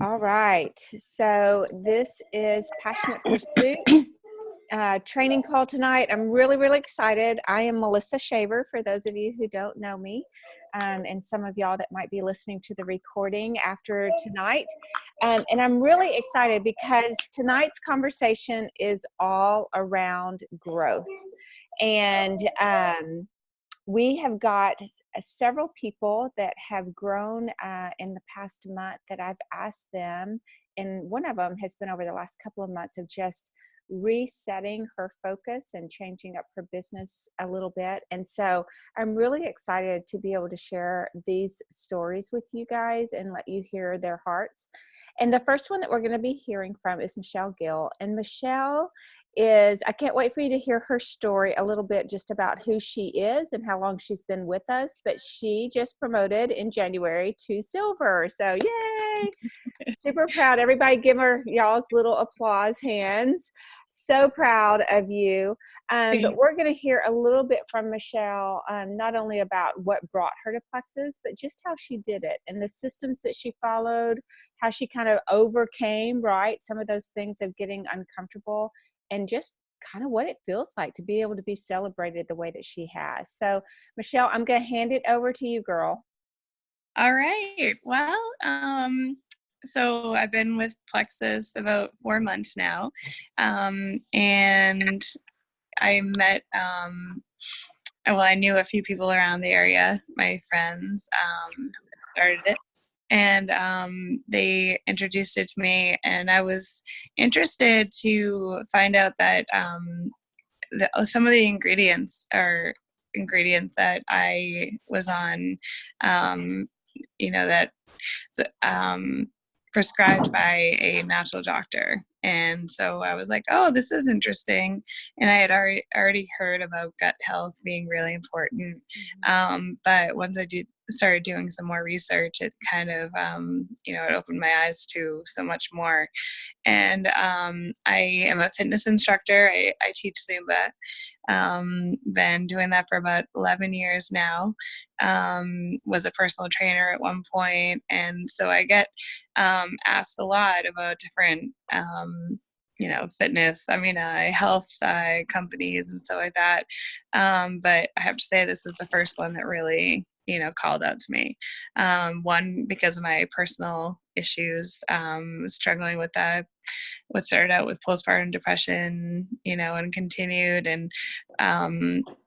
All right. So this is Passionate Pursuit training call tonight. I'm really, really excited. I am Melissa Shaver, for those of you who don't know me, and some of y'all that might be listening to the recording after tonight. And I'm really excited because tonight's conversation is all around growth. And we have got several people that have grown in the past month that I've asked them, and one of them has been over the last couple of months of just resetting her focus and changing up her business a little bit. And so I'm really excited to be able to share these stories with you guys and let you hear their hearts. And the first one that we're going to be hearing from is Michelle Gill. And Michelle I can't wait for you to hear her story a little bit just about who she is and how long she's been with us. But she just promoted in January to silver. So yay! Super proud. Everybody give her y'all's little applause hands. So proud of you. But we're going to hear a little bit from Michelle, not only about what brought her to Plexus, but just how she did it and the systems that she followed, how she kind of overcame, right, some of those things of getting uncomfortable, and just kind of what it feels like to be able to be celebrated the way that she has. So, Michelle, I'm going to hand it over to you, girl. All right. Well, so I've been with Plexus about 4 months now. And I met, I knew a few people around the area, my friends, started it. And they introduced it to me, and I was interested to find out that some of the ingredients are ingredients that I was on, that prescribed by a natural doctor. And so I was like, oh, this is interesting. And I had already heard about gut health being really important. But once I started doing some more research, it kind of, it opened my eyes to so much more. And I am a fitness instructor. I teach Zumba. Been doing that for about 11 years now. Was a personal trainer at one point. And so I get asked a lot about different, fitness, health companies and stuff like that. But I have to say this is the first one that really, called out to me. One, because of my personal issues, struggling with that, what started out with postpartum depression, and continued. And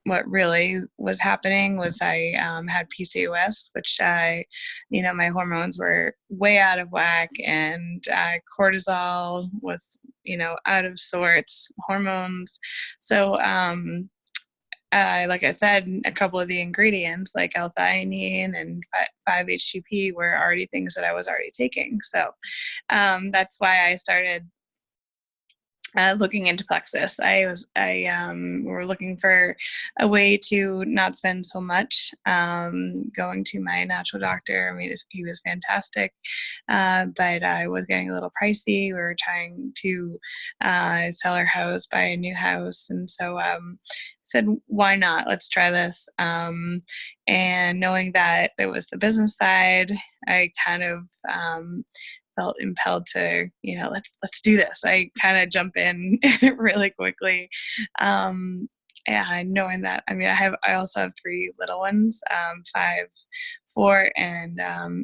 what really was happening was I had PCOS, which my hormones were way out of whack, and cortisol was, out of sorts, hormones. So, like I said, a couple of the ingredients like L-theanine and 5-HTP were already things that I was already taking. So that's why I started looking into Plexus. We're looking for a way to not spend so much going to my natural doctor. I mean, he was fantastic, but I was getting a little pricey. We were trying to sell our house, buy a new house, and so said, why not? Let's try this. And knowing that there was the business side, I kind of felt impelled to, let's do this. I kind of jump in really quickly. And knowing that, I also have 3 little ones, 5, 4, and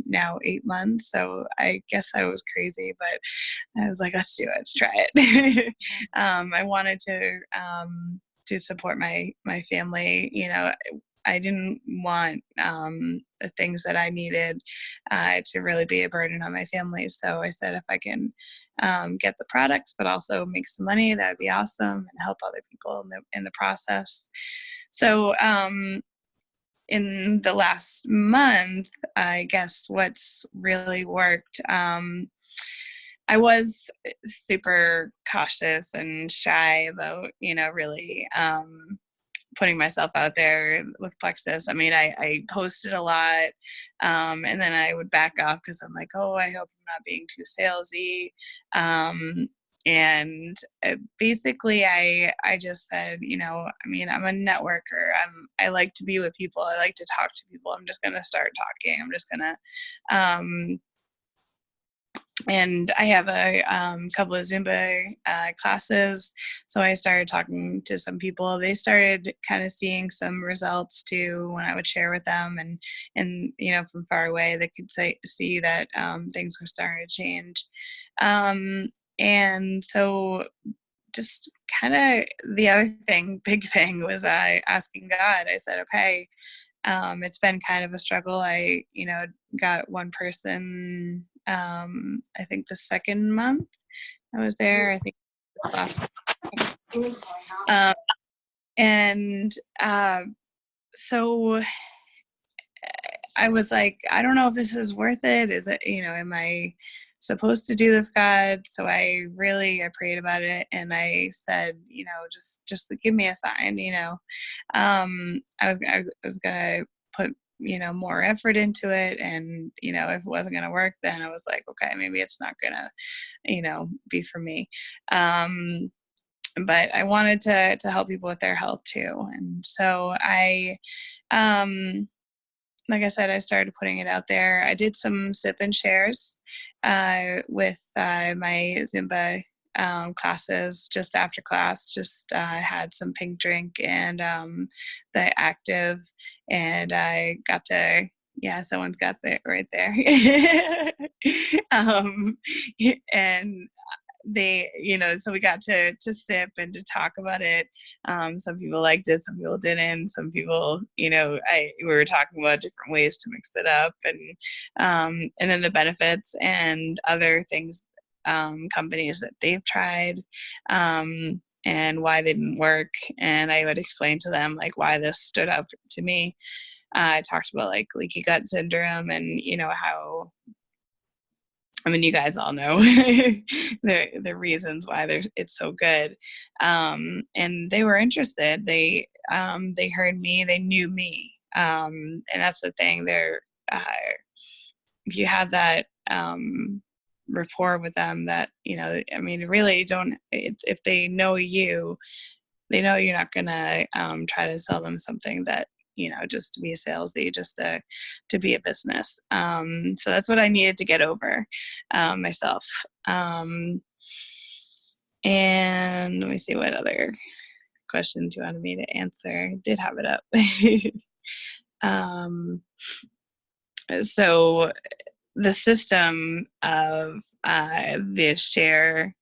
now 8 months. So I guess I was crazy, but I was like, let's do it. Let's try it. I wanted to support my family. I didn't want the things that I needed to really be a burden on my family. So I said, if I can get the products, but also make some money, that'd be awesome, and help other people in the process. So in the last month, I guess what's really worked, I was super cautious and shy about, really putting myself out there with Plexus. I posted a lot, and then I would back off because I'm like, oh, I hope I'm not being too salesy. And basically I just said, I'm a networker. I like to be with people. I like to talk to people. I'm just going to start talking. I'm just going to, and I have a couple of Zumba classes. So I started talking to some people. They started kind of seeing some results too when I would share with them, and from far away they could see that things were starting to change. And so just kind of the other big thing was I asking God. I said, okay, it's been kind of a struggle. I, got one person, I think the second month I was there, I think this last month. And so I was like, I don't know if this is worth it. Is it, am I supposed to do this, God? So I prayed about it, and I said, just give me a sign, I was gonna put, more effort into it, and, if it wasn't gonna work, then I was like, okay, maybe it's not gonna, be for me. But I wanted to help people with their health too. And so like I said, I started putting it out there. I did some sip and shares with my Zumba classes just after class. Just had some pink drink and the active, and I got to. Yeah, someone's got it right there. um, and they, so we got to sip and to talk about it. Some people liked it, some people didn't. Some people, we were talking about different ways to mix it up, and then the benefits and other things, companies that they've tried, and why they didn't work. And I would explain to them like why this stood out to me. I talked about like leaky gut syndrome, and how, I mean, you guys all know the reasons why it's so good, and they were interested. They heard me, they knew me, and that's the thing. If you have that rapport with them, that I mean, really don't. If they know you, they know you're not gonna try to sell them something that just to be a salesy, just to be a business. So that's what I needed to get over myself. And let me see what other questions you wanted me to answer. I did have it up. So the system of the share,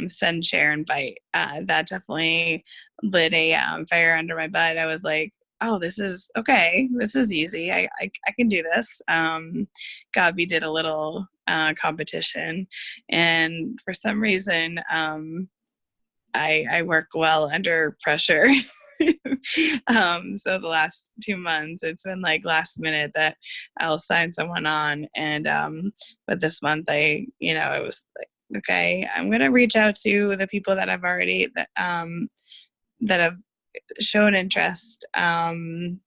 send, share, invite, that definitely lit a fire under my butt. I was like, oh, this is okay. This is easy. I can do this. Gabi did a little competition, and for some reason, I work well under pressure. So the last 2 months, it's been like last minute that I'll sign someone on. And but this month, I was like, okay, I'm gonna reach out to the people that I've already that have shown interest, and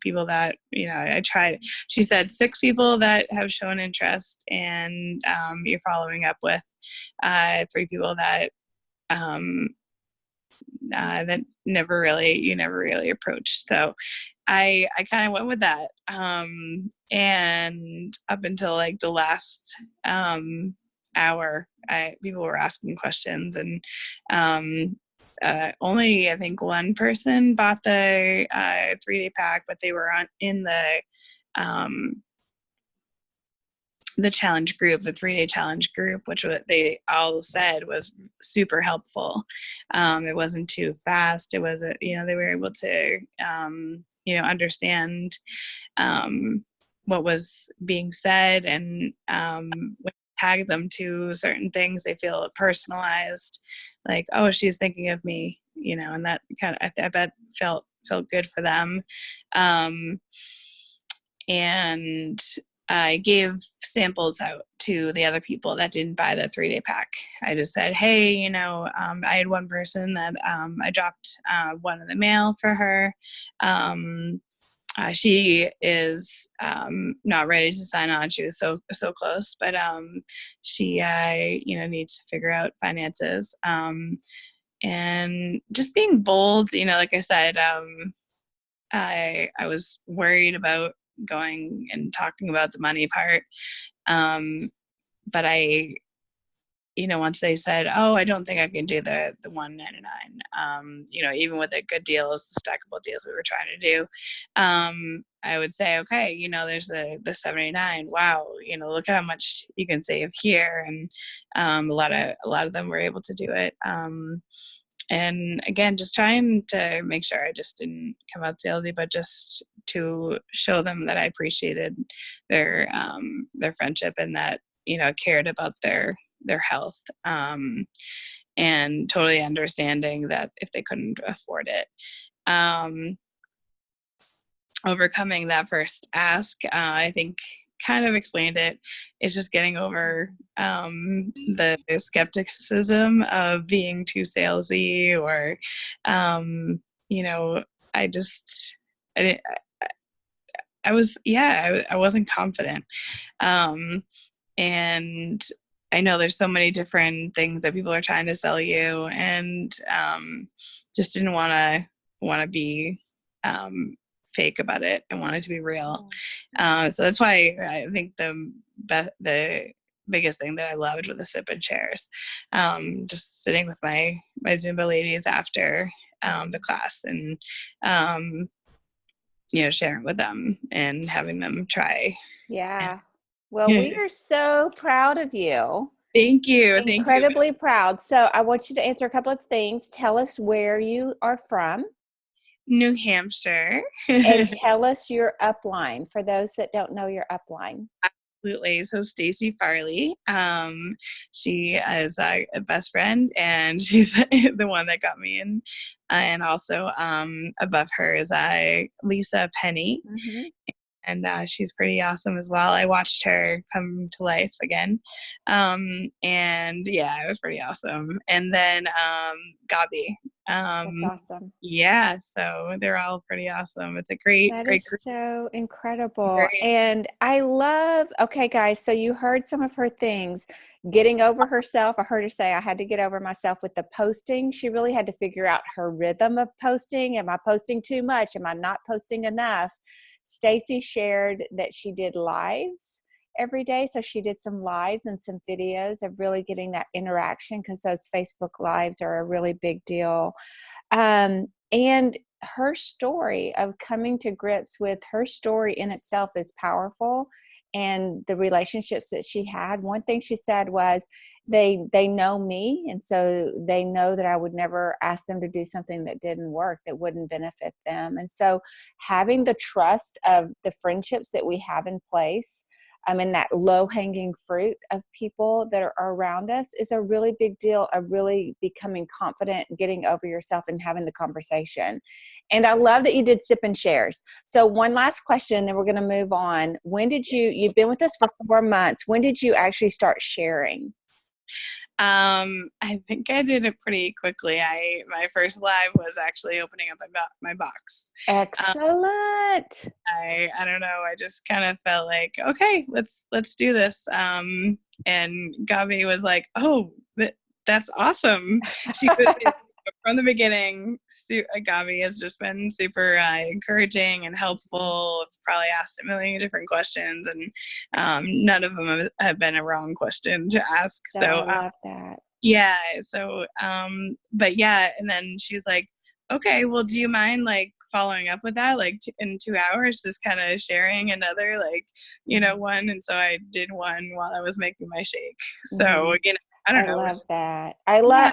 people that I tried. She said 6 people that have shown interest, and you're following up with 3 people that that you never really approached. So I kind of went with that, and up until like the last hour, people were asking questions, and only I think one person bought the 3-day pack, but they were in the challenge group, the 3-day challenge group, which they all said was super helpful. It wasn't too fast. It was, they were able to, understand what was being said, and when you tag them to certain things, they feel personalized, like, oh, she's thinking of me, and that kind of, I bet felt good for them. And I gave samples out to the other people that didn't buy the 3-day pack. I just said, hey, I had one person that I dropped one in the mail for her. She is not ready to sign on. She was so close, but she needs to figure out finances, and just being bold. Like I said, I was worried about going and talking about the money part, But once they said, "Oh, I don't think I can do the 199," even with the good deals, the stackable deals we were trying to do, I would say, "Okay, there's the 79. Wow, look at how much you can save here." And a lot of them were able to do it. And again, just trying to make sure I just didn't come out salesy, but just to show them that I appreciated their friendship, and that cared about their health, and totally understanding that if they couldn't afford it. Overcoming that first ask, I think kind of explained it. It's just getting over the skepticism of being too salesy, or I just I didn't I wasn't confident. And I know there's so many different things that people are trying to sell you, and just didn't want to be fake about it. I wanted to be real. So that's why I think the biggest thing that I loved were the sip-in chairs. Just sitting with my Zumba ladies after the class, and sharing with them and having them try. Yeah. Well, we are so proud of you. Thank you. Incredibly proud. So I want you to answer a couple of things. Tell us where you are from. New Hampshire. And tell us your upline for those that don't know your upline. Absolutely. So Stacy Farley, she is a best friend, and she's the one that got me in. And also above her is Lisa Penny. Mm-hmm. And she's pretty awesome as well. I watched her come to life again. And yeah, it was pretty awesome. And then Gabi. That's awesome. Yeah, so they're all pretty awesome. It's a great group. So incredible. And I love, okay, guys, so you heard some of her things. Getting over herself. I heard her say, I had to get over myself with the posting. She really had to figure out her rhythm of posting. Am I posting too much? Am I not posting enough? Stacy shared that she did lives every day. So she did some lives and some videos of really getting that interaction, because those Facebook lives are a really big deal. And her story of coming to grips with her story in itself is powerful. And the relationships that she had, one thing she said was they know me, and so they know that I would never ask them to do something that didn't work, that wouldn't benefit them. And so having the trust of the friendships that we have in place, and that low-hanging fruit of people that are around us, is a really big deal of really becoming confident, getting over yourself, and having the conversation. And I love that you did sip and shares. So one last question, then we're going to move on. You've been with us for 4 months. When did you actually start sharing? I think I did it pretty quickly. My first live was actually opening up my box. Excellent. I don't know. I just kind of felt like, okay, let's do this. And Gabi was like, oh, that's awesome. She was from the beginning. Gabi has just been super encouraging and helpful. Probably asked a million different questions, and none of them have been a wrong question to ask. So I love that. Yeah. So, but yeah, and then she's like, okay, well, do you mind like following up with that, like in 2 hours, just kind of sharing another, like, one. And so I did one while I was making my shake. So, I don't know. I love that.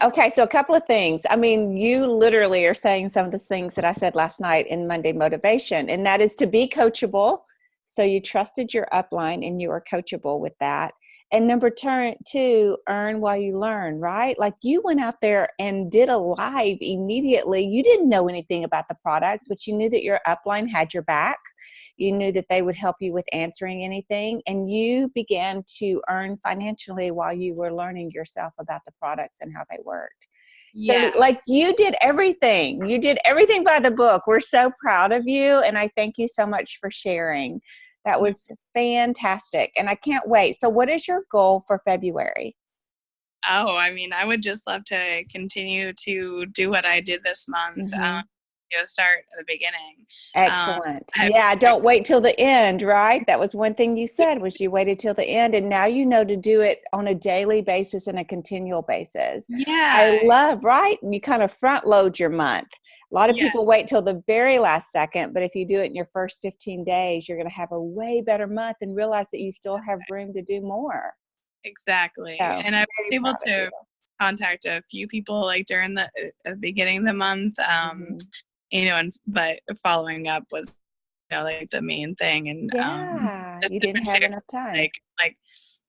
Okay. So a couple of things. I mean, you literally are saying some of the things that I said last night in Monday Motivation, and that is to be coachable. So you trusted your upline and you are coachable with that. And number two, earn while you learn, right? Like you went out there and did a live immediately. You didn't know anything about the products, but you knew that your upline had your back. You knew that they would help you with answering anything. And you began to earn financially while you were learning yourself about the products and how they worked. Yeah. So like you did everything. You did everything by the book. We're so proud of you. And I thank you so much for sharing. That was fantastic. And I can't wait. So what is your goal for February? Oh, I mean, I would just love to continue to do what I did this month. start at the beginning. Excellent. I, Yeah, don't wait till the end, right? That was one thing you said, was you waited till the end, and now you know to do it on a daily basis and a continual basis. I yeah, love, right? You kind of front load your month. A lot of yeah, people wait till the very last second, but if you do it in your first 15 days, you're going to have a way better month and realize that you still have room to do more. exactly. So, And I was very able proud of you. to contact a few people like during the beginning of the month, Mhm. but following up was, like the main thing. And Yeah, the you sip didn't and have share, enough time. like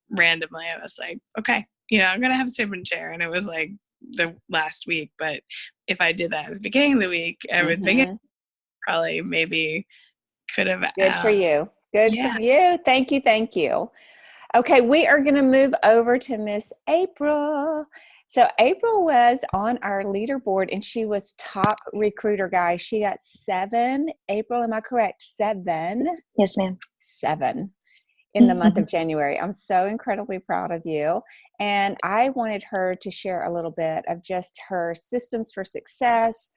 randomly, I was like, okay, I'm gonna have a sip and share, and it was like the last week. But if I did that at the beginning of the week, I would think it Mhm. probably maybe could have. Good for you. Good for Yeah. you. Thank you. Thank you. Okay, we are going to move over to Miss April. So April was on our leaderboard and she was top recruiter, guys. She got 7. April, am I correct? 7. Yes, ma'am. 7 in the month of January. I'm so incredibly proud of you. And I wanted her to share a little bit of just her systems for success,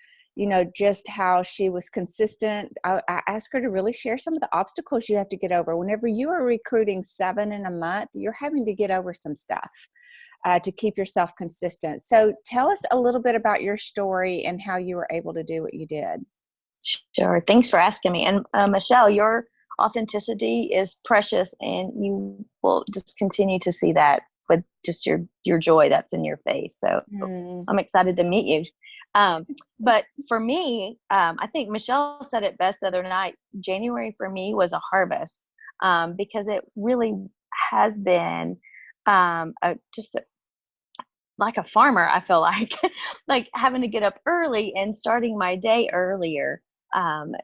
just how she was consistent. I asked her to really share some of the obstacles you have to get over. Whenever you are recruiting 7 in a month, you're having to get over some stuff to keep yourself consistent. So tell us a little bit about your story and how you were able to do what you did. Sure. Thanks for asking me. And Michelle, your authenticity is precious, and you will just continue to see that with just your joy that's in your face. So Mm. I'm excited to meet you. But for me, I think Michelle said it best the other night. January for me was a harvest, because it really has been just like a farmer. I feel like like having to get up early and starting my day earlier,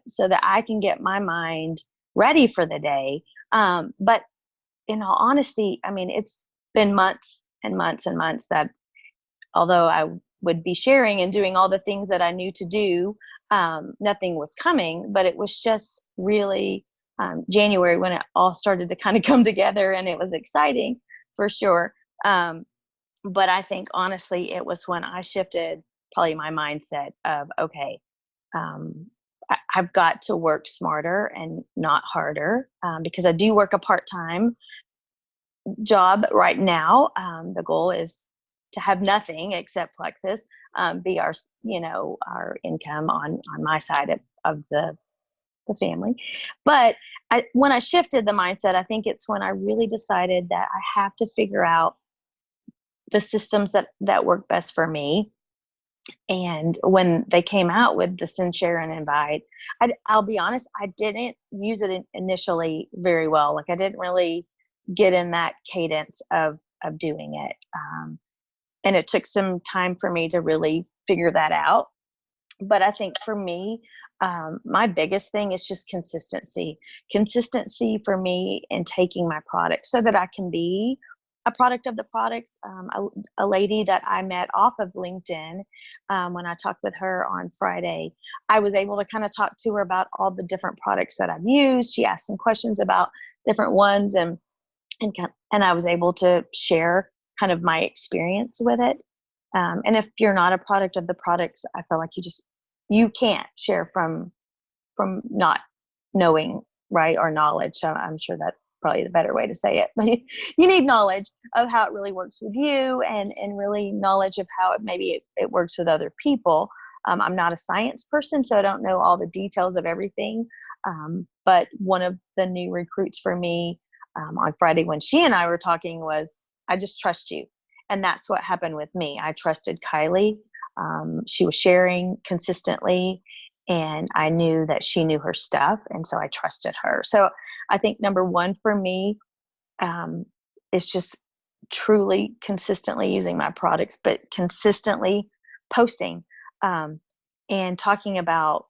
so that I can get my mind ready for the day. But in all honesty, I mean, it's been months and months and months that, although I would be sharing and doing all the things that I knew to do, nothing was coming. But it was just really January when it all started to kind of come together, and it was exciting for sure. Um, but I think honestly, it was when I shifted probably my mindset of, okay, I've got to work smarter and not harder, because I do work a part-time job right now. The goal is to have nothing except Plexus be our income on my side of the family. But when I shifted the mindset, I think it's when I really decided that I have to figure out the systems that work best for me. And when they came out with the send, share, and invite, I'll be honest, I didn't use it initially very well. Like I didn't really get in that cadence of doing it, and it took some time for me to really figure that out. But I think for me, my biggest thing is just consistency. Consistency for me in taking my products so that I can be a product of the products. A lady that I met off of LinkedIn, when I talked with her on Friday, I was able to kind of talk to her about all the different products that I've used. She asked some questions about different ones, and I was able to share kind of my experience with it. And if you're not a product of the products, I feel like you can't share from not knowing, right, or knowledge. So I'm sure that's probably the better way to say it. But you need knowledge of how it really works with you, and really knowledge of how it works with other people. I'm not a science person, so I don't know all the details of everything. But one of the new recruits for me on Friday when she and I were talking was, I just trust you. And that's what happened with me. I trusted Kylie. She was sharing consistently, and I knew that she knew her stuff. And so I trusted her. So I think number one for me is just truly consistently using my products, but consistently posting, and talking about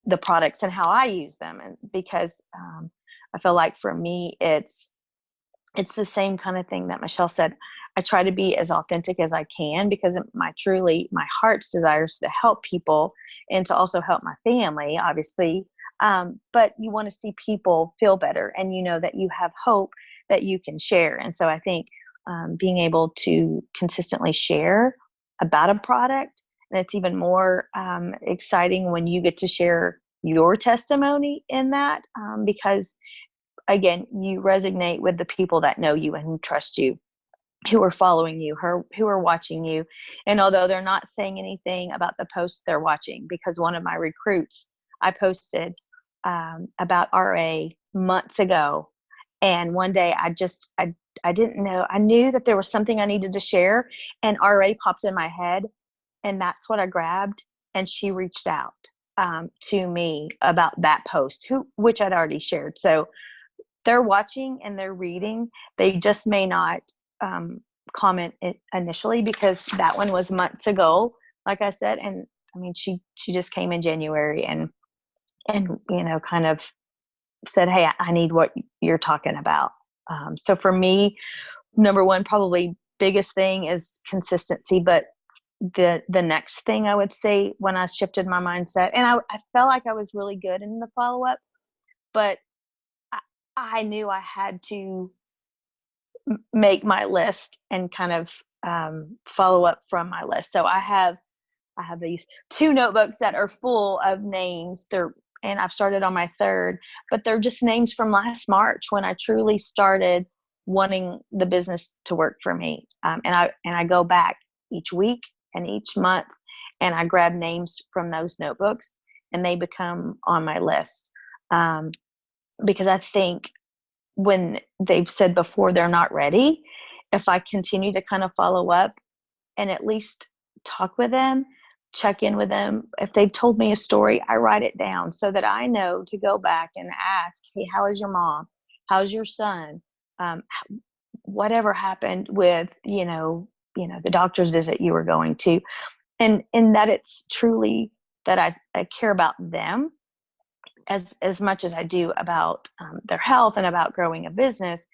the products and how I use them. And because I feel like for me, it's the same kind of thing that Michelle said. I try to be as authentic as I can, because my heart's desire is to help people and to also help my family, obviously. But you want to see people feel better, and that you have hope that you can share. And so I think being able to consistently share about a product And it's even more exciting when you get to share your testimony in that, because again, you resonate with the people that know you and who trust you, who are following you, who are watching you. And although they're not saying anything about the posts they're watching, because one of my recruits, I posted about RA months ago. And one day I didn't know, I knew that there was something I needed to share, and RA popped in my head, and that's what I grabbed. And she reached out to me about that post, which I'd already shared. So they're watching and they're reading. They just may not comment it initially, because that one was months ago, like I said. And I mean, she just came in January and kind of said, hey, I need what you're talking about. So for me, number one, probably biggest thing is consistency. But the next thing I would say, when I shifted my mindset, and I felt like I was really good in the follow-up, but I knew I had to make my list and kind of follow up from my list. So I have these 2 notebooks that are full of names. And I've started on my 3rd, but they're just names from last March, when I truly started wanting the business to work for me. And I go back each week and each month, and I grab names from those notebooks, and they become on my list. Because I think when they've said before they're not ready, if I continue to kind of follow up and at least talk with them, check in with them. If they've told me a story, I write it down so that I know to go back and ask, hey, how is your mom? How's your son? Whatever happened with, the doctor's visit you were going to. And that it's truly that I care about them as much as I do about their health and about growing a business.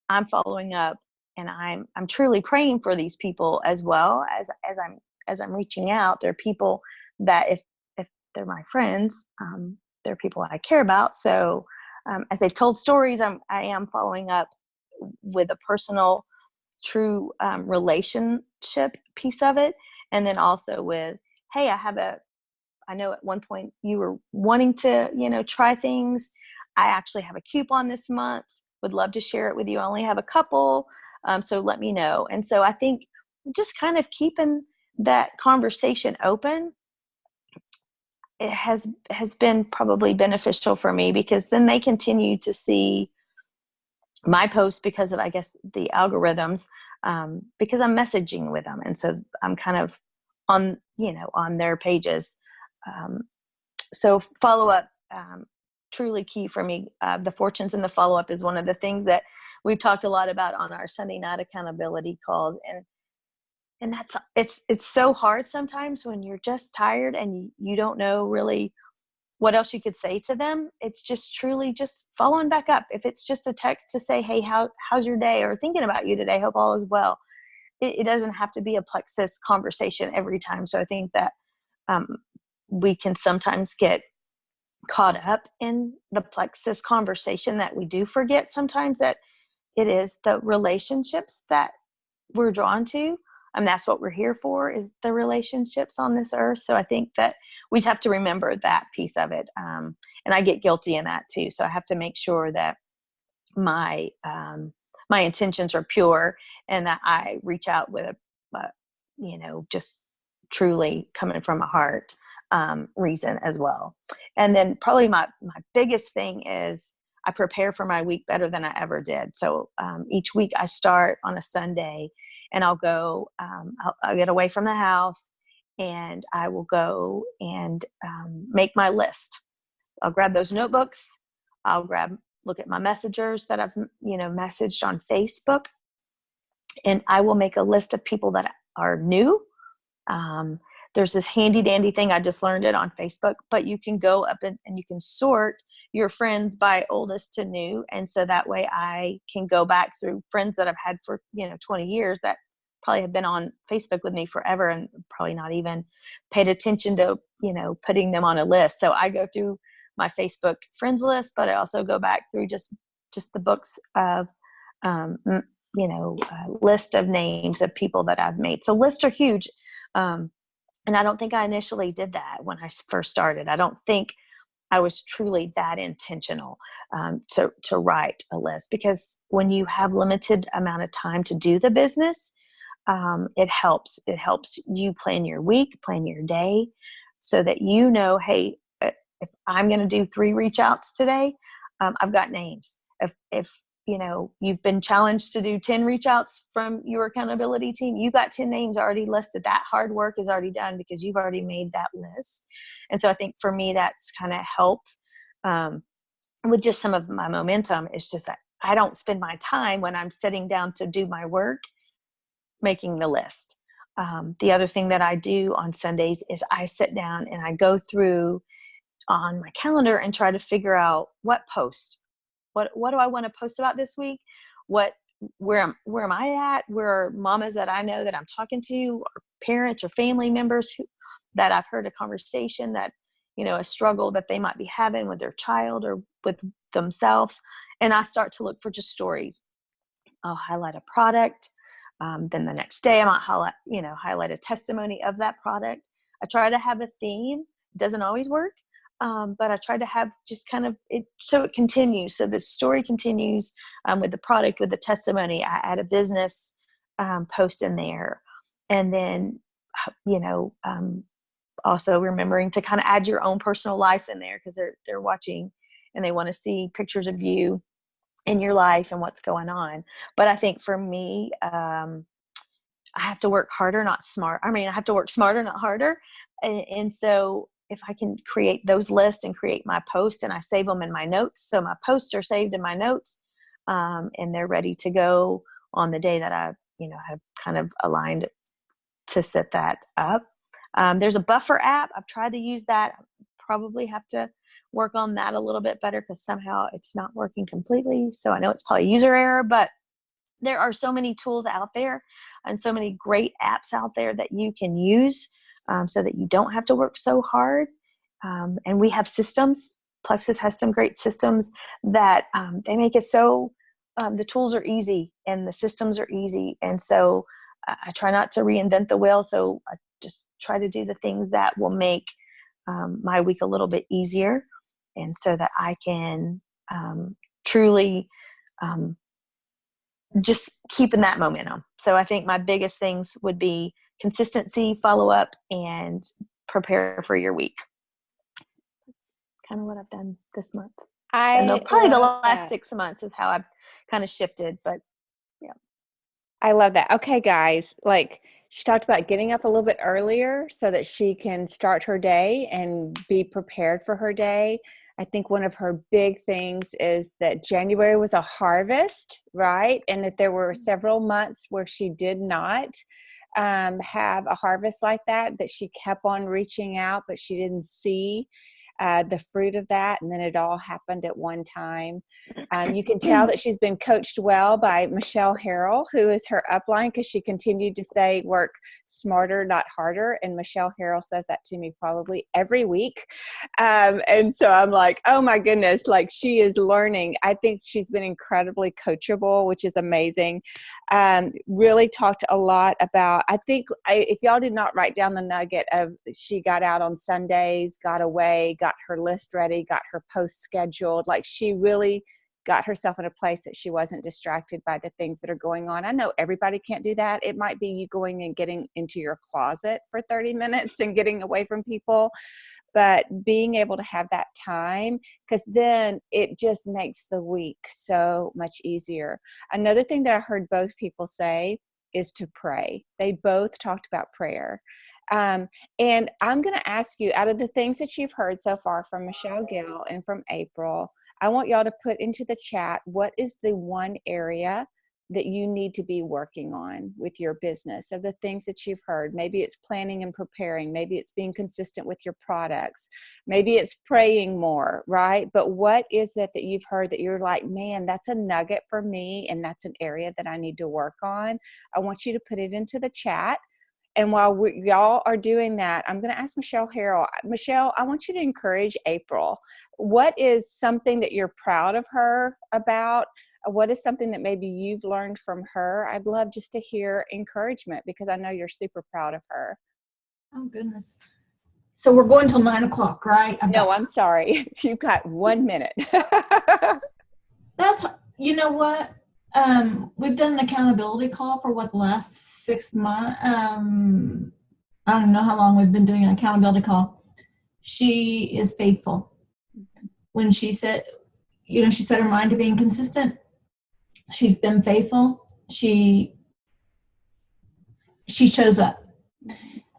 I'm following up, and I'm truly praying for these people as well as I'm reaching out. They're people that if they're my friends, they're people I care about. So as they've told stories, I am following up with a personal, true relationship piece of it, and then also with, hey, I know at one point you were wanting to, try things. I actually have a coupon this month. Would love to share it with you. I only have a couple. So let me know. And so I think just kind of keeping that conversation open, it has been probably beneficial for me, because then they continue to see my posts because of, I guess, the algorithms, because I'm messaging with them. And so I'm kind of on their pages. So follow up, truly key for me. The fortunes in the follow up is one of the things that we've talked a lot about on our Sunday night accountability calls. And it's so hard sometimes when you're just tired and you don't know really what else you could say to them. It's just truly just following back up. If it's just a text to say, hey, how's your day? Or thinking about you today. Hope all is well. It doesn't have to be a Plexus conversation every time. So I think that we can sometimes get caught up in the Plexus conversation, that we do forget sometimes that it is the relationships that we're drawn to. And that's what we're here for, is the relationships on this earth. So I think that we have to remember that piece of it. And I get guilty in that too. So I have to make sure that my intentions are pure, and that I reach out with just truly coming from a heart reason as well. And then probably my biggest thing is I prepare for my week better than I ever did. So each week I start on a Sunday, and I'll go, I'll get away from the house, and I will go and make my list. I'll grab those notebooks. I'll look at my messengers that I've, messaged on Facebook, and I will make a list of people that are new. There's this handy dandy thing. I just learned it on Facebook, but you can go up and you can sort your friends by oldest to new. And so that way I can go back through friends that I've had for, 20 years that probably have been on Facebook with me forever and probably not even paid attention to, putting them on a list. So I go through my Facebook friends list, but I also go back through just the books of, list of names of people that I've made. So lists are huge. And I don't think I initially did that when I first started. I don't think I was truly that intentional to write a list, because when you have limited amount of time to do the business, it helps. It helps you plan your week, plan your day, so that you know, hey, if I'm going to do 3 reach outs today, I've got names. If you know you've been challenged to do 10 reach outs from your accountability team, you got 10 names already listed. That hard work is already done because you've already made that list. And so I think for me, that's kind of helped with just some of my momentum. It's just that I don't spend my time when I'm sitting down to do my work making the list. The other thing that I do on Sundays is I sit down and I go through on my calendar and try to figure out what do I want to post about this week? Where am I at? Where are mamas that I know that I'm talking to, or parents or family members that I've heard a conversation that, a struggle that they might be having with their child or with themselves. And I start to look for just stories. I'll highlight a product. Then the next day I might highlight a testimony of that product. I try to have a theme. It doesn't always work. But I try to have just kind of it, so it continues. So the story continues with the product, with the testimony. I add a business post in there. And then, also remembering to kind of add your own personal life in there, because they're watching and they want to see pictures of you in your life and what's going on. But I think for me, I have to work harder, not smart. I mean, I have to work smarter, not harder. And so if I can create those lists and create my posts, and I save them in my notes, so my posts are saved in my notes, and they're ready to go on the day that I, have kind of aligned to set that up. There's a buffer app. I've tried to use that. Probably have to work on that a little bit better, because somehow it's not working completely. So I know it's probably user error, but there are so many tools out there and so many great apps out there that you can use, so that you don't have to work so hard. And we have systems. Plexus has some great systems that they make it so the tools are easy and the systems are easy. And so I try not to reinvent the wheel. So I just try to do the things that will make my week a little bit easier, and so that I can truly just keep in that momentum. So I think my biggest things would be consistency, follow up, and prepare for your week. That's kind of what I've done this month. And probably the last 6 months is how I've kind of shifted, but yeah. I love that. Okay, guys, she talked about getting up a little bit earlier so that she can start her day and be prepared for her day. I think one of her big things is that January was a harvest, right? And that there were several months where she did not have a harvest like that she kept on reaching out, but she didn't see the fruit of that. And then it all happened at one time. You can tell that she's been coached well by Michelle Harrell, who is her upline, because she continued to say, work smarter, not harder. And Michelle Harrell says that to me probably every week. And so I'm like, oh my goodness, she is learning. I think she's been incredibly coachable, which is amazing. Really talked a lot about, if y'all did not write down the nugget of, she got out on Sundays, got away, got her list ready, got her post scheduled. She really got herself in a place that she wasn't distracted by the things that are going on. I know everybody can't do that. It might be you going and getting into your closet for 30 minutes and getting away from people, but being able to have that time, because then it just makes the week so much easier. Another thing that I heard both people say is to pray. They both talked about prayer. And I'm going to ask you, out of the things that you've heard so far from Michelle Gill and from April, I want y'all to put into the chat, what is the one area that you need to be working on with your business, of the things that you've heard? Maybe it's planning and preparing. Maybe it's being consistent with your products. Maybe it's praying more, right? But what is it that you've heard that you're like, man, that's a nugget for me, and that's an area that I need to work on? I want you to put it into the chat. And while y'all are doing that, I'm going to ask Michelle Harrell. Michelle, I want you to encourage April. What is something that you're proud of her about? What is something that maybe you've learned from her? I'd love just to hear encouragement, because I know you're super proud of her. Oh, goodness. So we're going till 9:00, right? No, I'm sorry. You've got 1 minute. That's, you know what? We've done an accountability call for the last 6 months. I don't know how long we've been doing an accountability call. She is faithful. When she said, she set her mind to being consistent. She's been faithful. She shows up.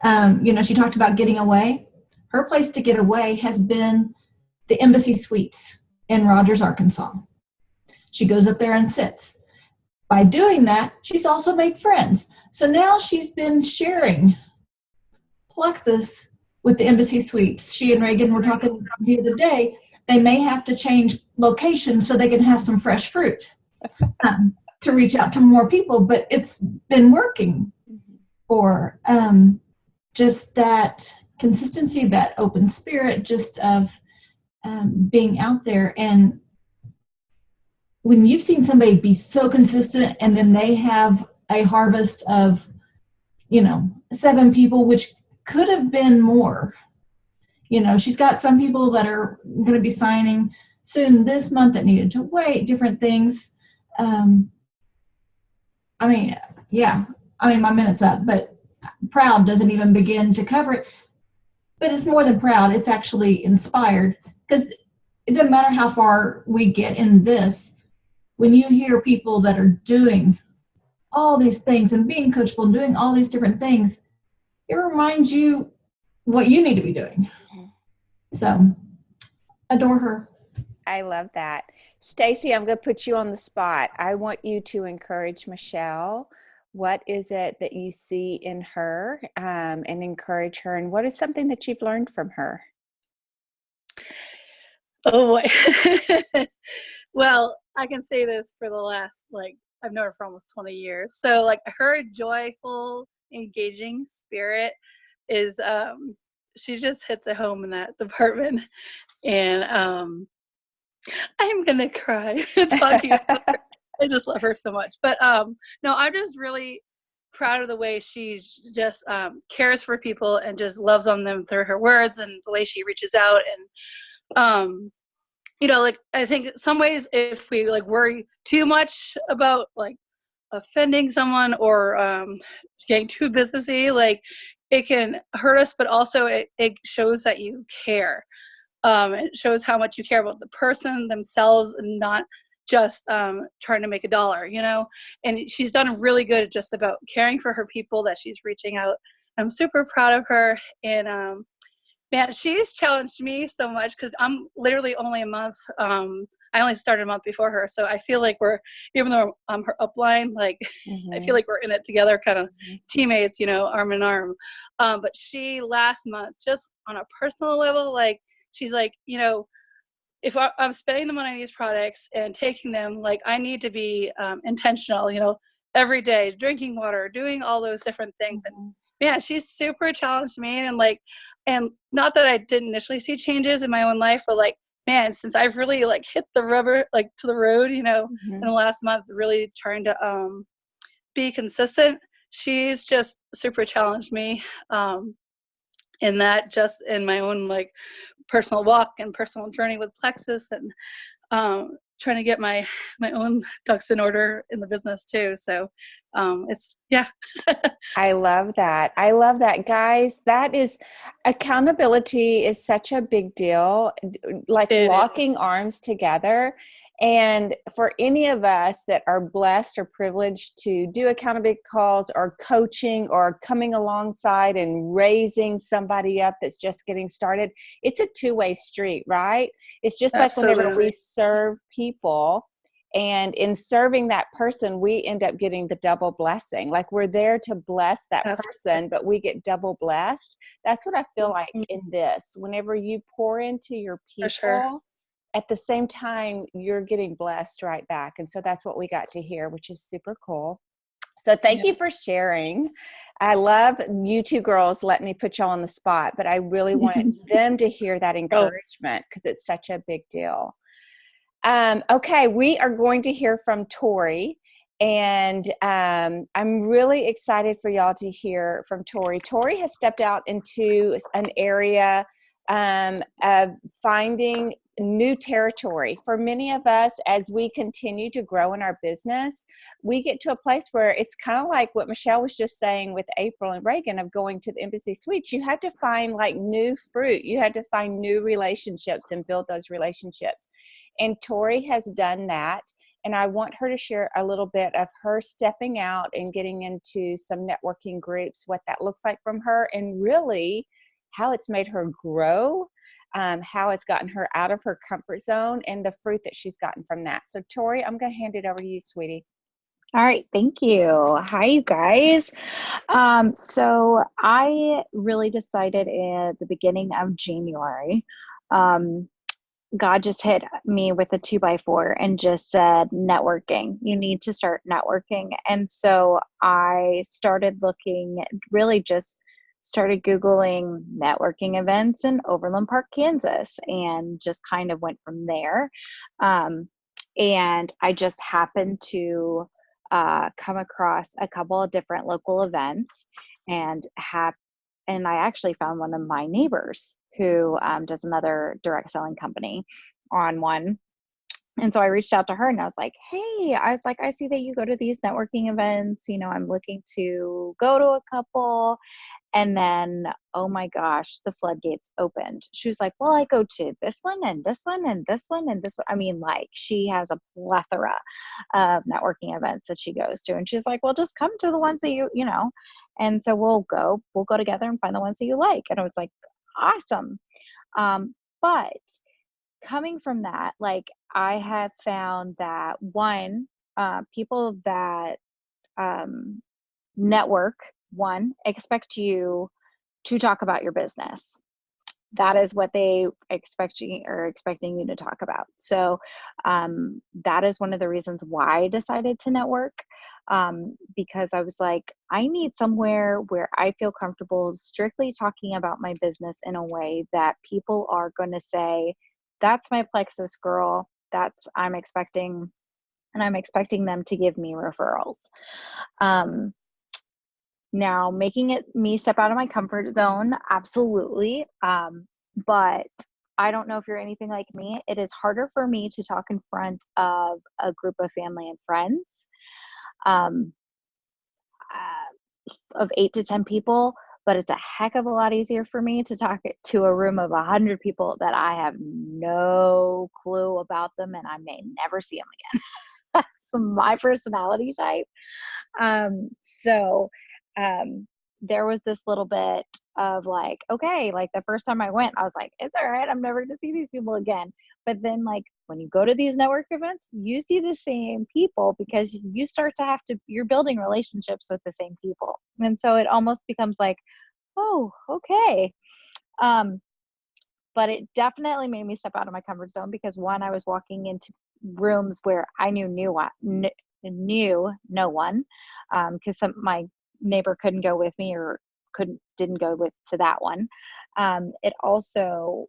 She talked about getting away. Her place to get away has been the Embassy Suites in Rogers, Arkansas. She goes up there and sits. By doing that, she's also made friends. So now she's been sharing Plexus with the Embassy Suites. She and Reagan were talking the other day. They may have to change locations so they can have some fresh fruit to reach out to more people, but it's been working for just that consistency, that open spirit, just of being out there. And when you've seen somebody be so consistent and then they have a harvest of, 7 people, which could have been more. She's got some people that are going to be signing soon this month that needed to wait, different things. My minute's up, but proud doesn't even begin to cover it. But it's more than proud. It's actually inspired, because it doesn't matter how far we get in this. When you hear people that are doing all these things and being coachable and doing all these different things, it reminds you what you need to be doing. So, adore her. I love that. Stacy, I'm going to put you on the spot. I want you to encourage Michelle. What is it that you see in her, and encourage her? And what is something that you've learned from her? Oh boy. Well, I can say this for the last, I've known her for almost 20 years. So her joyful, engaging spirit is, she just hits it home in that department. And I'm going to cry talking about her. I just love her so much. But no, I'm just really proud of the way she's just cares for people and just loves on them through her words and the way she reaches out. And I think some ways if we worry too much about offending someone or getting too businessy, it can hurt us, but also it shows that you care. It shows how much you care about the person themselves and not just trying to make a dollar, and she's done really good at just about caring for her people that she's reaching out. I'm super proud of her. And man, she's challenged me so much because I'm literally only a month. I only started a month before her. So I feel like even though I'm her upline, I feel like we're in it together, kind of teammates, arm in arm. But she last month, just on a personal level, she's if I'm spending the money on these products and taking them, I need to be intentional, every day, drinking water, doing all those different things. And man, she's super challenged me. And not that I didn't initially see changes in my own life, but man, since I've really hit the rubber, to the road, in the last month, really trying to be consistent, she's just super challenged me in that, just in my own personal walk and personal journey with Plexus, and trying to get my own ducks in order in the business too. So it's, yeah. I love that. I love that, guys. That is, accountability is such a big deal, locking arms together. And for any of us that are blessed or privileged to do accountability calls or coaching or coming alongside and raising somebody up that's just getting started, it's a two-way street, right? It's just Absolutely. Whenever we serve people, and in serving that person, we end up getting the double blessing. We're there to bless that person, but we get double blessed. That's what I feel like in this. Whenever you pour into your people, at the same time, you're getting blessed right back. And so that's what we got to hear, which is super cool. So thank you for sharing. I love you two girls letting me put y'all on the spot, but I really wanted them to hear that encouragement because it's such a big deal. Okay, we are going to hear from Tori. And I'm really excited for y'all to hear from Tori. Tori has stepped out into an area of finding new territory. For many of us, as we continue to grow in our business, we get to a place where it's kind of like what Michelle was just saying with April and Reagan of going to the Embassy Suites. You had to find like new fruit. You had to find new relationships and build those relationships. And Tori has done that. And I want her to share a little bit of her stepping out and getting into some networking groups, what that looks like from her, and really how it's made her grow, how it's gotten her out of her comfort zone, and the fruit that she's gotten from that. So Tori, I'm going to hand it over to you, sweetie. All right, thank you. Hi, you guys. So I really decided at the beginning of January, God just hit me with a 2x4 and just said, networking. You need to start networking. And so I started looking, really just started Googling networking events in Overland Park, Kansas, and just kind of went from there. And I just happened to come across a couple of different local events and I actually found one of my neighbors who does another direct selling company on one. And so I reached out to her and I was like, hey, I see that you go to these networking events. I'm looking to go to a couple. And then, oh my gosh, the floodgates opened. She was like, well, I go to this one and this one and this one and this one. I mean, like, she has a plethora of networking events that she goes to. And she's like, well, just come to the ones that you know. And so we'll go together and find the ones that you like. And I was like, awesome. But coming from that, like, I have found that one, people that network, expect you to talk about your business. That is what they expecting you to talk about. So that is one of the reasons why I decided to network, because I was like, I need somewhere where I feel comfortable strictly talking about my business in a way that people are going to say, that's my Plexus girl. I'm expecting them to give me referrals. Now, making it me step out of my comfort zone, absolutely. But I don't know if you're anything like me. It is harder for me to talk in front of a group of family and friends of 8 to 10 people, but it's a heck of a lot easier for me to talk to a room of 100 people that I have no clue about them and I may never see them again. That's my personality type. So there was this little bit of like, okay, like the first time I went, I was like, it's all right, I'm never going to see these people again. But then, like, when you go to these network events, you see the same people because you start to you're building relationships with the same people. And so it almost becomes like, oh, okay. But it definitely made me step out of my comfort zone because one, I was walking into rooms where I knew no one, because my neighbor couldn't go with me or didn't go to that one. It also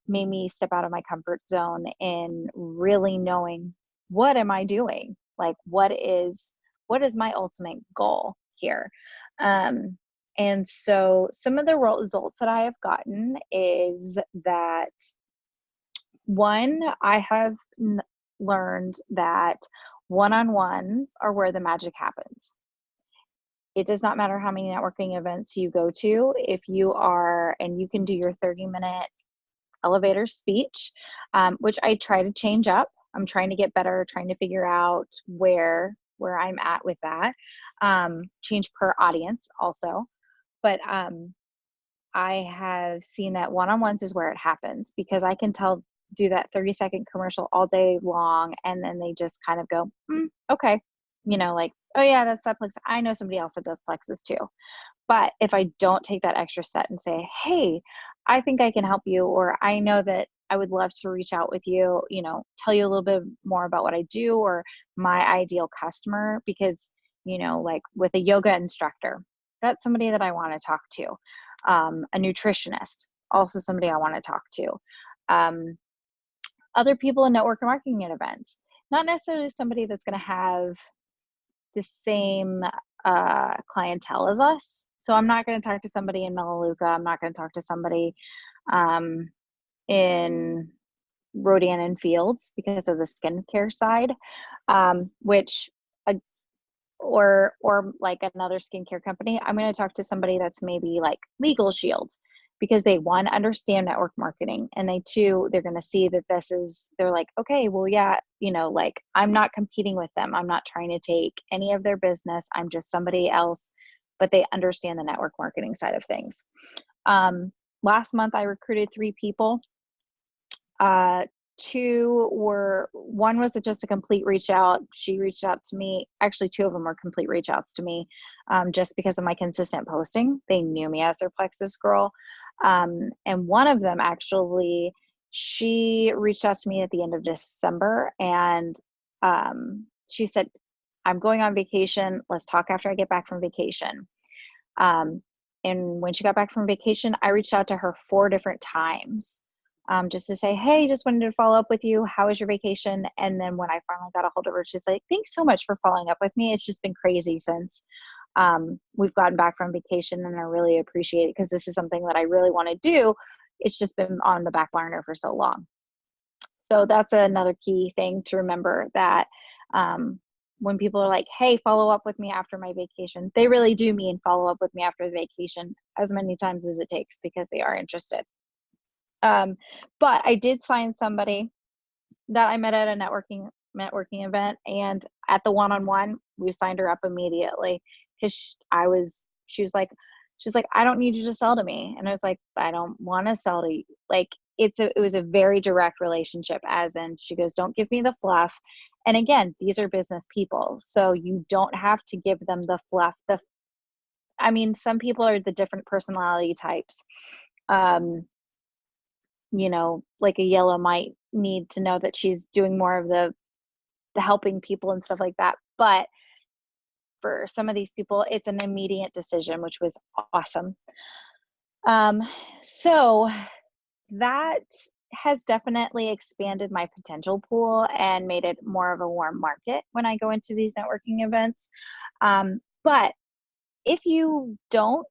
made me step out of my comfort zone in really knowing, what am I doing? Like, what is my ultimate goal here? And so some of the results that I have gotten is that, one, I have learned that one-on-ones are where the magic happens. It does not matter how many networking events you go to. If you can do your 30-minute elevator speech, which I try to change up. I'm trying to get better, trying to figure out where I'm at with that. Change per audience also. But I have seen that one-on-ones is where it happens because I can do that 30-second commercial all day long. And then they just kind of go, okay. Like, oh yeah, that's that Plexus. I know somebody else that does Plexus too. But if I don't take that extra step and say, hey, I think I can help you, or I know that I would love to reach out with you, tell you a little bit more about what I do or my ideal customer, because, like with a yoga instructor, that's somebody that I want to talk to. A nutritionist, also somebody I want to talk to. Other people in network marketing and events, not necessarily somebody that's going to have the same clientele as us. So I'm not going to talk to somebody in Melaleuca. I'm not going to talk to somebody in Rodan and Fields because of the skincare side, which or like another skincare company. I'm going to talk to somebody that's maybe like Legal Shields, because they, one, understand network marketing, and they, two, they're going to see that they're like, okay, well, yeah, like, I'm not competing with them. I'm not trying to take any of their business. I'm just somebody else, but they understand the network marketing side of things. Last month I recruited 3 people. One was just a complete reach out. She reached out to me. Actually, 2 of them were complete reach outs to me, just because of my consistent posting. They knew me as their Plexus girl. And one of them, actually, she reached out to me at the end of December, and she said, I'm going on vacation. Let's talk after I get back from vacation. And when she got back from vacation, I reached out to her 4 different times, just to say, hey, just wanted to follow up with you. How was your vacation? And then when I finally got a hold of her, she's like, thanks so much for following up with me. It's just been crazy since we've gotten back from vacation, and I really appreciate it because this is something that I really want to do. It's just been on the back burner for so long. So that's another key thing to remember, that when people are like, hey, follow up with me after my vacation, they really do mean follow up with me after the vacation as many times as it takes, because they are interested. But I did sign somebody that I met at a networking event, and at the one-on-one, we signed her up immediately, because she's like, I don't need you to sell to me. And I was like, I don't want to sell to you. Like, it was a very direct relationship, as in, she goes, don't give me the fluff. And again, these are business people, so you don't have to give them the fluff. Some people are the different personality types. Like a yellow might need to know that she's doing more of the helping people and stuff like that. But for some of these people, it's an immediate decision, which was awesome. So that has definitely expanded my potential pool and made it more of a warm market when I go into these networking events. But if you don't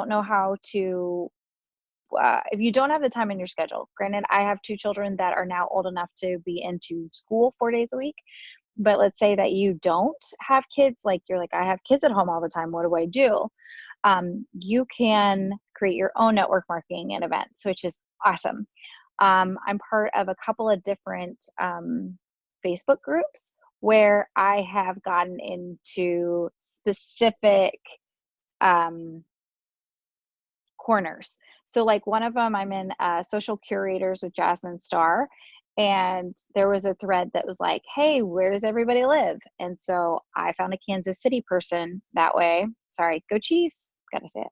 know how to, if you don't have the time in your schedule, granted, I have 2 children that are now old enough to be into school 4 days a week. But let's say that you don't have kids, like you're like, I have kids at home all the time. What do I do? You can create your own network marketing and events, which is awesome. I'm part of a couple of different Facebook groups where I have gotten into specific corners. So like one of them, I'm in Social Curators with Jasmine Starr. And there was a thread that was like, hey, where does everybody live? And so I found a Kansas City person that way. Sorry, go Chiefs. Gotta say it.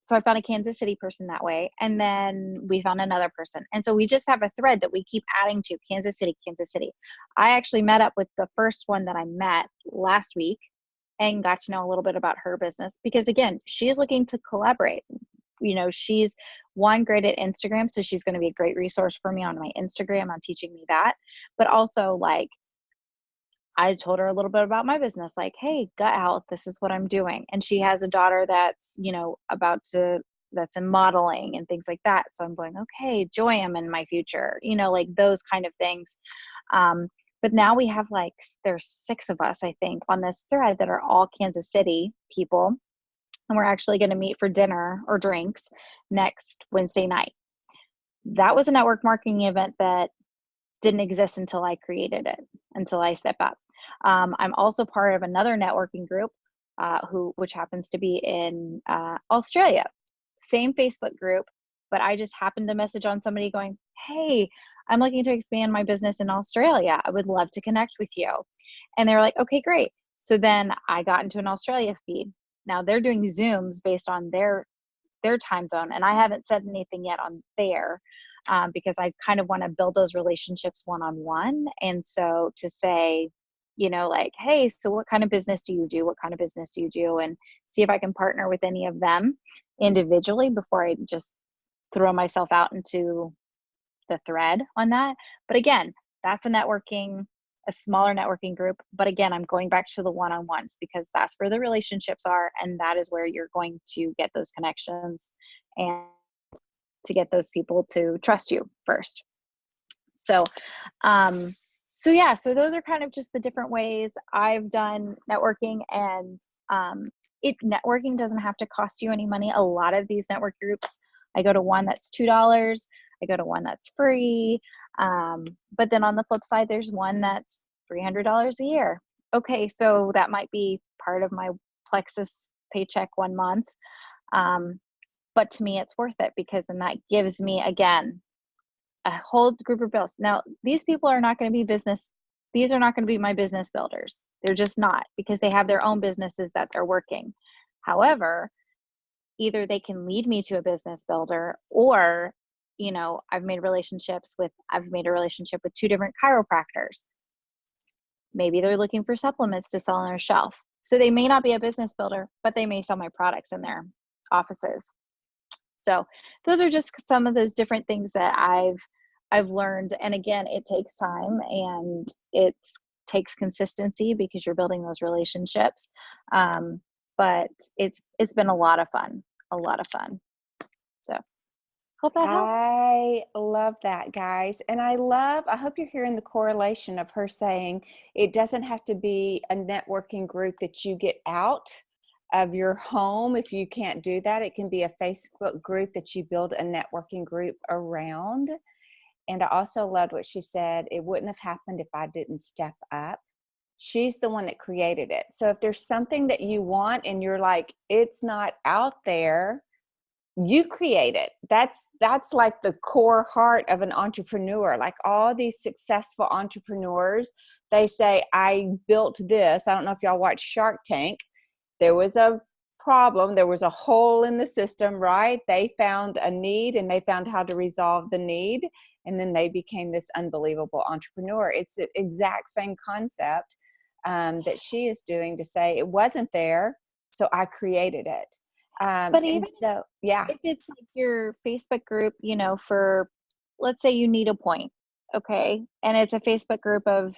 So I found a Kansas City person that way. And then we found another person. And so we just have a thread that we keep adding to, Kansas City, Kansas City. I actually met up with the first one that I met last week and got to know a little bit about her business, because again, she is looking to collaborate. She's great at Instagram, so she's going to be a great resource for me on my Instagram on teaching me that. But also, like, I told her a little bit about my business, like, hey, gut health, this is what I'm doing. And she has a daughter that's, that's in modeling and things like that. So I'm going, okay, Joy, I'm in my future, like those kind of things. But now we have there's 6 of us, I think, on this thread that are all Kansas City people. And we're actually going to meet for dinner or drinks next Wednesday night. That was a network marketing event that didn't exist until I created it, until I stepped up. I'm also part of another networking group, which happens to be in Australia. Same Facebook group, but I just happened to message on somebody going, hey, I'm looking to expand my business in Australia. I would love to connect with you. And they were like, okay, great. So then I got into an Australia feed. Now they're doing Zooms based on their time zone. And I haven't said anything yet on there because I kind of want to build those relationships one-on-one. And so to say, hey, so what kind of business do you do? What kind of business do you do? And see if I can partner with any of them individually before I just throw myself out into the thread on that. But again, that's a networking a smaller networking group. But again, I'm going back to the one-on-ones because that's where the relationships are. And that is where you're going to get those connections and to get those people to trust you first. So, so those are kind of just the different ways I've done networking. And networking doesn't have to cost you any money. A lot of these network groups, I go to one that's $2, I go to one that's free. But then on the flip side, there's one that's $300 a year. Okay, so that might be part of my Plexus paycheck one month. But to me, it's worth it because then that gives me, again, a whole group of bills. Now, these people are not going to be these are not going to be my business builders. They're just not, because they have their own businesses that they're working. However, either they can lead me to a business builder, or, I've made a relationship with 2 different chiropractors. Maybe they're looking for supplements to sell on their shelf. So they may not be a business builder, but they may sell my products in their offices. So those are just some of those different things that I've learned. And again, it takes time and it takes consistency because you're building those relationships. But it's been a lot of fun. So hope that helps. I love that, guys. And I hope you're hearing the correlation of her saying it doesn't have to be a networking group that you get out of your home. If you can't do that, it can be a Facebook group that you build a networking group around. And I also loved what she said. It wouldn't have happened if I didn't step up. She's the one that created it. So if there's something that you want and you're like, it's not out there, you create it. That's like the core heart of an entrepreneur. Like all these successful entrepreneurs, they say, I built this. I don't know if y'all watch Shark Tank. There was a problem. There was a hole in the system, right? They found a need and they found how to resolve the need. And then they became this unbelievable entrepreneur. It's the exact same concept that she is doing, to say it wasn't there, so I created it. But even so, yeah, if it's like your Facebook group, for, let's say you need a point, okay, and it's a Facebook group of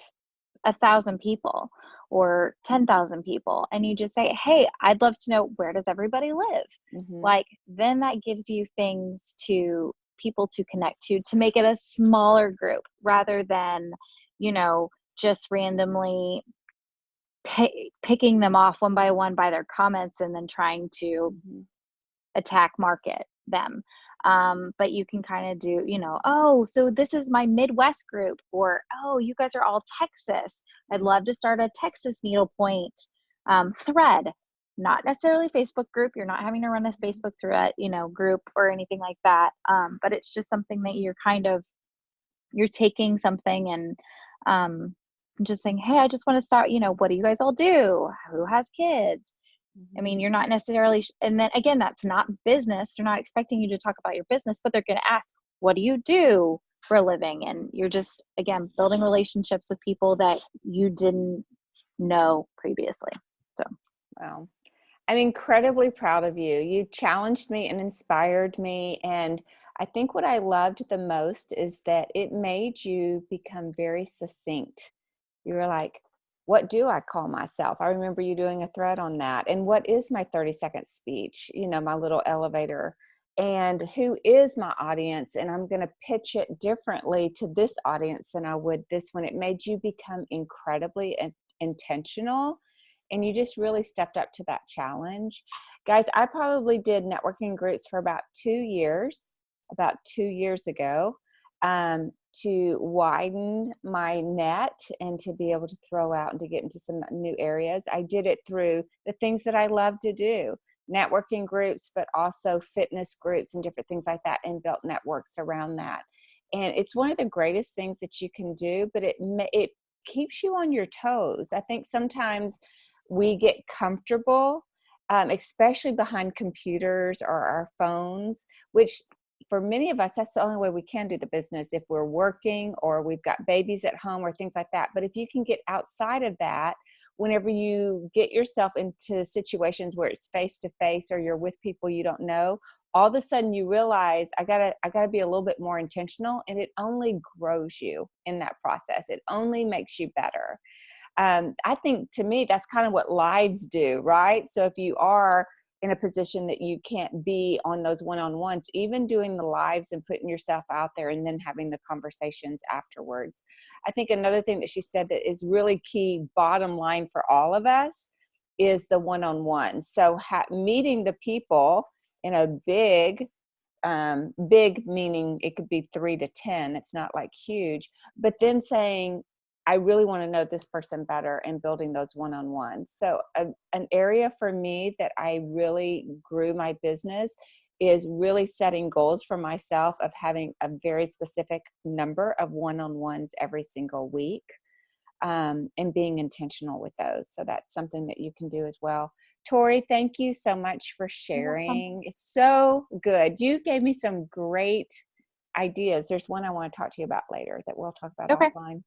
1,000 people or 10,000 people, and you just say, hey, I'd love to know, where does everybody live? Mm-hmm. Like, then that gives you things to people to connect to make it a smaller group rather than, just randomly picking them off one by one by their comments and then trying to attack market them. But you can kind of do, oh, so this is my Midwest group, or, oh, you guys are all Texas. I'd love to start a Texas needlepoint thread, not necessarily Facebook group. You're not having to run a Facebook thread, group or anything like that. But it's just something that you're taking something and just saying, hey, I just want to start, what do you guys all do? Who has kids? I mean, you're not necessarily, and then again, that's not business. They're not expecting you to talk about your business, but they're going to ask, what do you do for a living? And you're just, again, building relationships with people that you didn't know previously. So, well, I'm incredibly proud of you. You challenged me and inspired me. And I think what I loved the most is that it made you become very succinct. You were like, what do I call myself? I remember you doing a thread on that. And what is my 30-second speech? My little elevator. And who is my audience? And I'm going to pitch it differently to this audience than I would this one. It made you become incredibly intentional. And you just really stepped up to that challenge. Guys, I probably did networking groups for about 2 years ago. To widen my net and to be able to throw out and to get into some new areas. I did it through the things that I love to do, networking groups, but also fitness groups and different things like that, and built networks around that. And it's one of the greatest things that you can do, but it keeps you on your toes. I think sometimes we get comfortable, especially behind computers or our phones, which for many of us, that's the only way we can do the business, if we're working or we've got babies at home or things like that. But if you can get outside of that, whenever you get yourself into situations where it's face-to-face or you're with people you don't know, all of a sudden you realize I gotta be a little bit more intentional, and it only grows you in that process. It only makes you better. I think, to me, that's kind of what lives do, right? So if you are in a position that you can't be on those one-on-ones, even doing the lives and putting yourself out there and then having the conversations afterwards. I think another thing that she said that is really key, bottom line for all of us, is the one-on-one. So meeting the people in a big meaning it could be 3 to 10. It's not like huge, but then saying, I really want to know this person better, and building those one-on-ones. So an area for me that I really grew my business is really setting goals for myself of having a very specific number of one-on-ones every single week, and being intentional with those. So that's something that you can do as well. Tori, thank you so much for sharing. It's so good. You gave me some great ideas. There's one I want to talk to you about later that we'll talk about offline.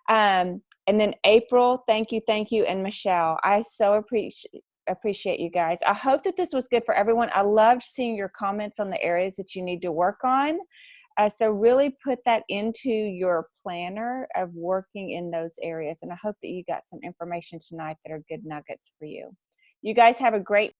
And then April, thank you. And Michelle, I so appreciate you guys. I hope that this was good for everyone. I loved seeing your comments on the areas that you need to work on. So really put that into your planner of working in those areas. And I hope that you got some information tonight that are good nuggets for you. You guys have a great